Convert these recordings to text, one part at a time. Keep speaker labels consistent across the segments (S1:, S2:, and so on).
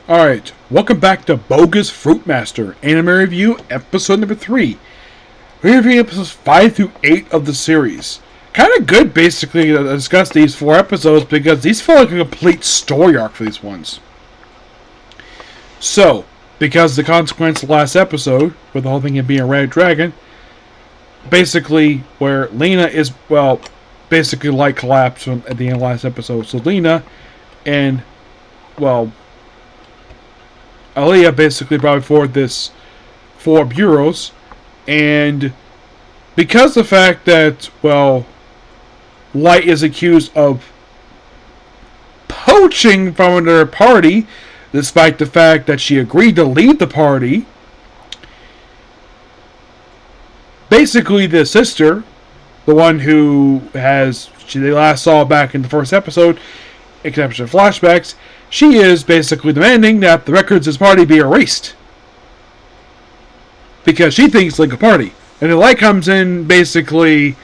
S1: Alright, welcome back to Bogus Fruitmaster, Anime Review, Episode number 3. We're reviewing episodes 5 through 8 of the series. Kind of good, basically, to discuss these 4 episodes, because these feel like a complete story arc for these ones. So, because the consequence of the last episode, with the whole thing being a red dragon, basically, where Lena is, well, basically light collapsed at the end of the last episode. So Lena and, well, Aliyah basically brought forward this 4 bureaus, and because the fact that, well, Light is accused of poaching from another party, despite the fact that she agreed to leave the party, basically the sister, the one who they last saw back in the first episode, except for flashbacks, she is basically demanding that the records of this party be erased. Because she thinks like a party. And the Light comes in, basically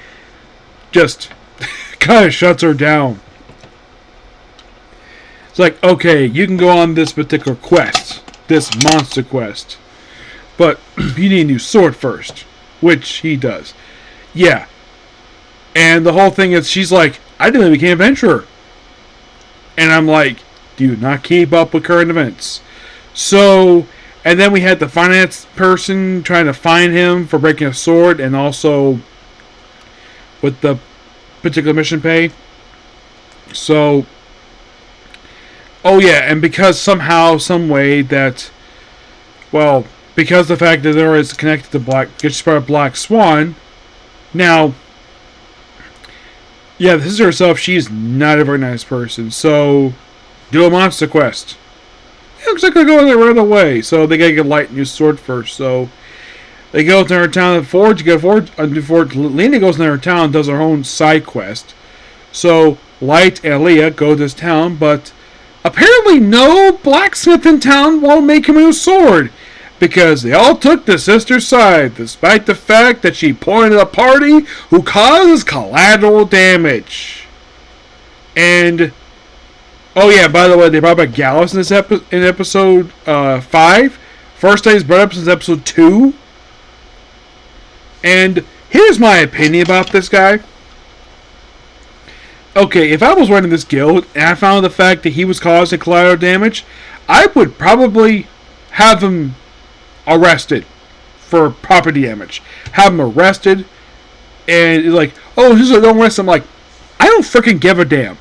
S1: just kind of shuts her down. It's like, okay, you can go on this particular quest, this monster quest, but you need a new sword first, which he does. Yeah. And the whole thing is, she's like, I didn't become an adventurer. And I'm like, do not keep up with current events. So, and then we had the finance person trying to find him for breaking a sword, and also with the particular mission pay. So, oh yeah, and because somehow, some way that, well, because the fact that there is connected to gets part of Black Swan, now, yeah, the sister herself, she's not a very nice person, so do a monster quest. It looks like they're going there right away, so they gotta get Light a new sword first. So they go to her town and forge. Before Lena goes into her town and does her own side quest. So Light and Leah go to this town, but apparently no blacksmith in town won't make him a new sword, because they all took the sister's side, despite the fact that she pointed a party who causes collateral damage. And oh yeah, by the way, they brought back Gallus in this in episode 5. First time he's brought up since episode 2. And here's my opinion about this guy. Okay, if I was running this guild and I found the fact that he was causing collateral damage, I would probably have him arrested for property damage. Have him arrested, and like, oh, he's like, don't arrest him. Like, I don't freaking give a damn.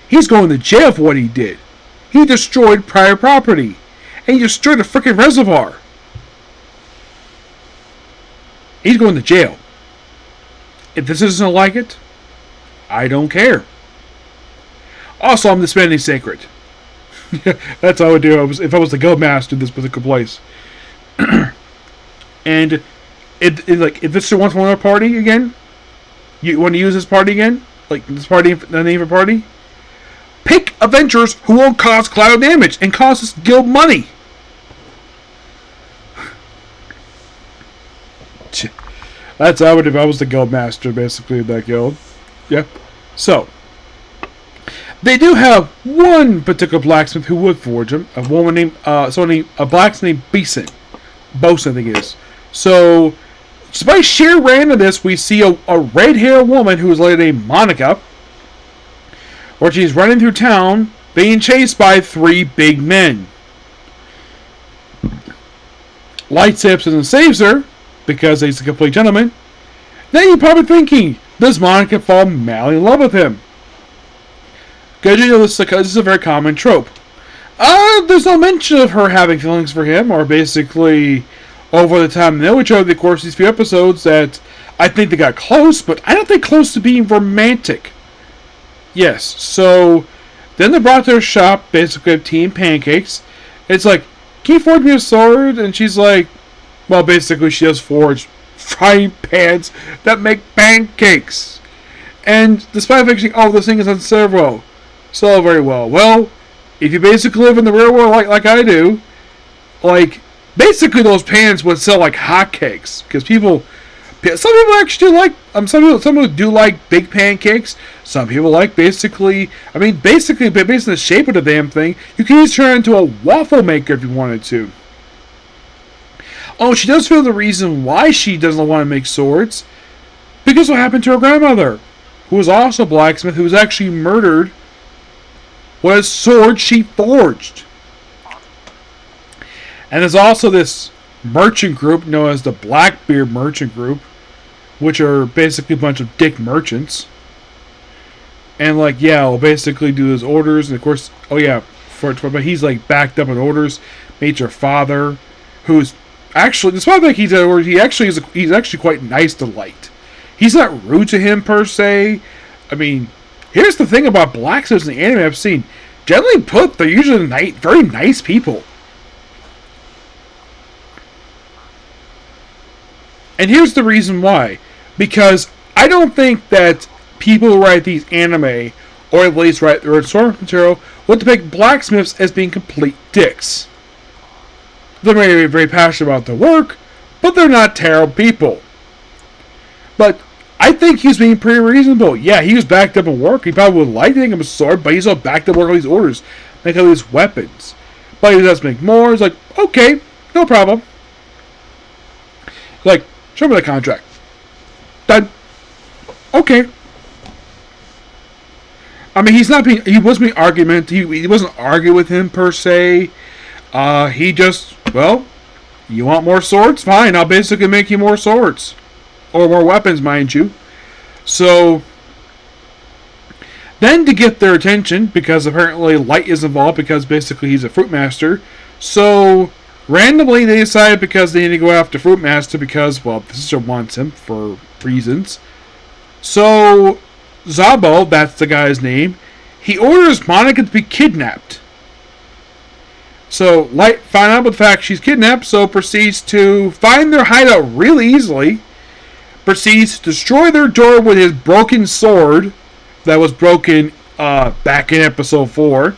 S1: He's going to jail for what he did. He destroyed private property. And he destroyed a freaking reservoir. He's going to jail. If this isn't like it, I don't care. Also, I'm disbanding Sacred. That's how I would do if I was the guild master in this particular place. And like, if this wants one other party again, you want to use this party again? Like, this party, the name of a party? Pick adventurers who won't cause collateral damage and cost us guild money. That's how I would if I was the guild master, basically, of that guild. Yeah. So, they do have one particular blacksmith who would forge him. A woman named, a blacksmith named Bosun, I think it is. So, just by sheer randomness, we see a red-haired woman who is later named Monica, where she's running through town, being chased by 3 big men. Light steps in and saves her, because he's a complete gentleman. Now you're probably thinking, does Monica fall madly in love with him? Because you know this is a very common trope. There's no mention of her having feelings for him, or basically, over the time they know each over the course of these few episodes, that I think they got close, but I don't think close to being romantic. Yes, so then they brought to her shop basically tea and pancakes. It's like, can you forge me a sword? And she's like, well, basically she does forge frying pans that make pancakes. And despite thinking, oh, this thing is on servo, so very well. Well, if you basically live in the real world like I do, like, basically those pans would sell like hotcakes, because people Some people actually do like some people do like big pancakes. Some people like basically based on the shape of the damn thing, you can just turn it into a waffle maker if you wanted to. Oh, she does feel the reason why she doesn't want to make swords, because what happened to her grandmother, who was also a blacksmith, who was actually murdered with a sword she forged. And there's also this merchant group known as the Blackbeard Merchant Group, which are basically a bunch of dick merchants. And will basically do his orders, and of course, but he's backed up in orders. Meets her father, who's actually, despite the fact he's at orders, he's actually quite nice to Light. He's not rude to him per se. Here's the thing about blacksmiths in the anime I've seen. Generally put, they're usually very nice people. And here's the reason why. Because I don't think that people who write these anime, or at least write their source material, would depict blacksmiths as being complete dicks. They're very, very passionate about their work, but they're not terrible people. But I think he's being pretty reasonable. Yeah, he was backed up in work. He probably would like to think of a sword, but he's all backed up work on these orders. Make all these weapons. But he does make more. It's like, okay, no problem. Show me the contract. Done. Okay. He wasn't being argumentative. He wasn't arguing with him per se. He just, you want more swords? Fine, I'll basically make you more swords. Or more weapons, mind you. So, then to get their attention, because apparently Light is involved, because basically he's a Fruitmaster. So, randomly they decided because they need to go after Fruitmaster because, the sister wants him for reasons. So, Zabo, that's the guy's name, he orders Monica to be kidnapped. So, Light found out about the fact she's kidnapped, so proceeds to find their hideout really easily. Proceeds to destroy their door with his broken sword that was broken back in episode 4.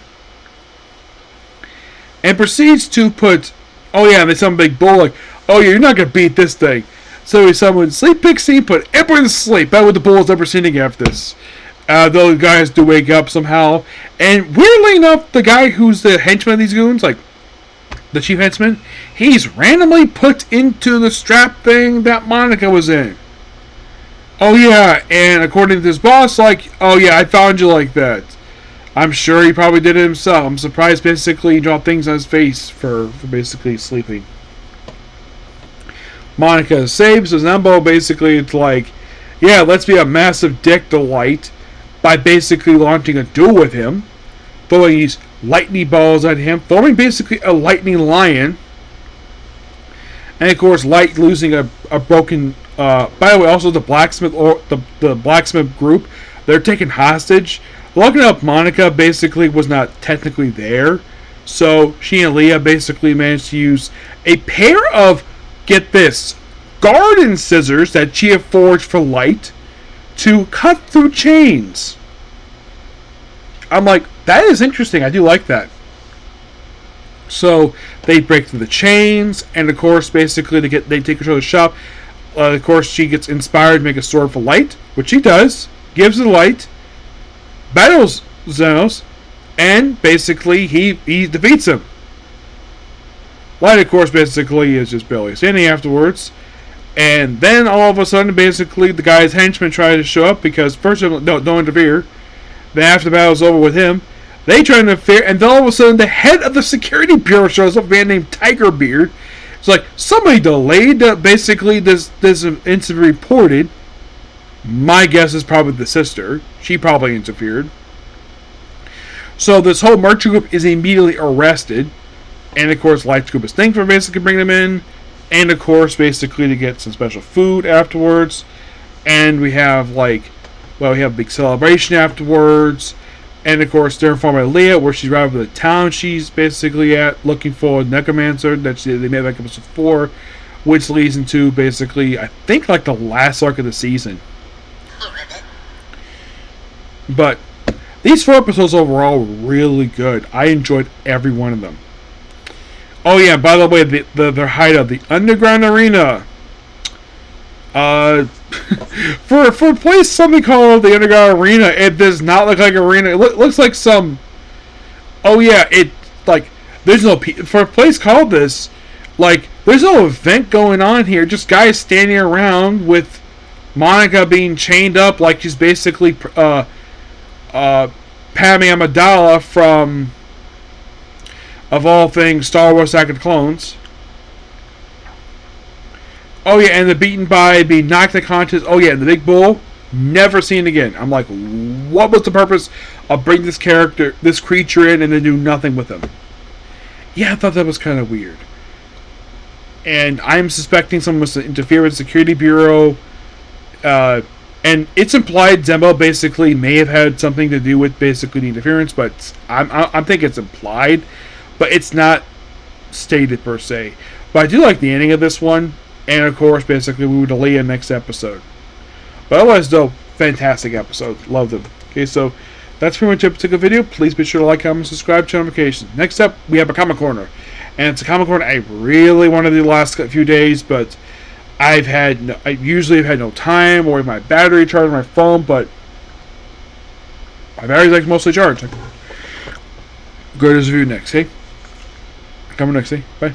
S1: And proceeds to put, they summon Big Bull, you're not going to beat this thing. So he summoned Sleep Pixie, put everyone to sleep. That's what the Bull's ever seen after this. Those guys do wake up somehow. And weirdly enough, the guy who's the henchman of these goons, the chief henchman, he's randomly put into the strap thing that Monica was in. And according to this boss, I found you like that. I'm sure he probably did it himself. I'm surprised basically he dropped things on his face for basically sleeping. Monica saves his Embo basically. It's let's be a massive dick to Light by basically launching a duel with him, throwing these lightning balls at him, forming basically a lightning lion. And of course, Light losing a broken. By the way, also the blacksmith or the blacksmith group, they're taken hostage. Looking up, Monica basically was not technically there, so she and Leah basically managed to use a pair of, get this, garden scissors that she had forged for Light to cut through chains. I'm like, that is interesting. I do like that. So they break through the chains, and of course, basically they take control of the shop. Of course, she gets inspired to make a sword for Light, which she does. Gives it Light, battles Xenos, and basically he defeats him. Light, of course, basically is just barely standing afterwards. And then all of a sudden, basically, the guy's henchmen try to show up because first of all, don't interfere. Then after the battle's over with him, they try to interfere, and then all of a sudden, the head of the security bureau shows up, a man named Tigerbeard. It's somebody delayed basically this incident reported. My guess is probably the sister. She probably interfered. So this whole merchant group is immediately arrested. And of course, Light's group is thankful for basically bringing them in. And of course, basically to get some special food afterwards. And we have we have a big celebration afterwards. And of course, they're informed by Leah where she's arrived at the town she's basically at, looking for a necromancer that they made back episode 4, which leads into basically, I think, the last arc of the season. But these 4 episodes overall were really good. I enjoyed every one of them. Oh yeah, by the way, their hideout, the underground arena. For a place something called the Underground Arena, it does not look like an arena. It looks like some. Oh yeah, it like there's no for a place called this. Like there's no event going on here. Just guys standing around with Monica being chained up like she's basically Padme Amidala from, of all things, Star Wars: Attack of the Clones. Oh yeah, and the beaten by being knocked unconscious. Oh yeah, and the big bull, never seen again. I'm like, what was the purpose of bringing this creature in and then do nothing with him? Yeah, I thought that was kind of weird. And I'm suspecting someone was to interfere with the Security Bureau. And it's implied Zembo basically may have had something to do with basically the interference, but I'm thinking it's implied, but it's not stated per se. But I do like the ending of this one. And of course, basically, we would delay a next episode. But otherwise, though, fantastic episode. Love them. Okay, so that's pretty much it for the video. Please be sure to like, comment, subscribe, turn notifications. Next up, we have a Comic Corner. And it's a Comic Corner I really wanted to do the last few days, but I usually have had no time or my battery charged on my phone, but my battery's like mostly charged. Go to this review next, okay? Coming next, okay? Bye.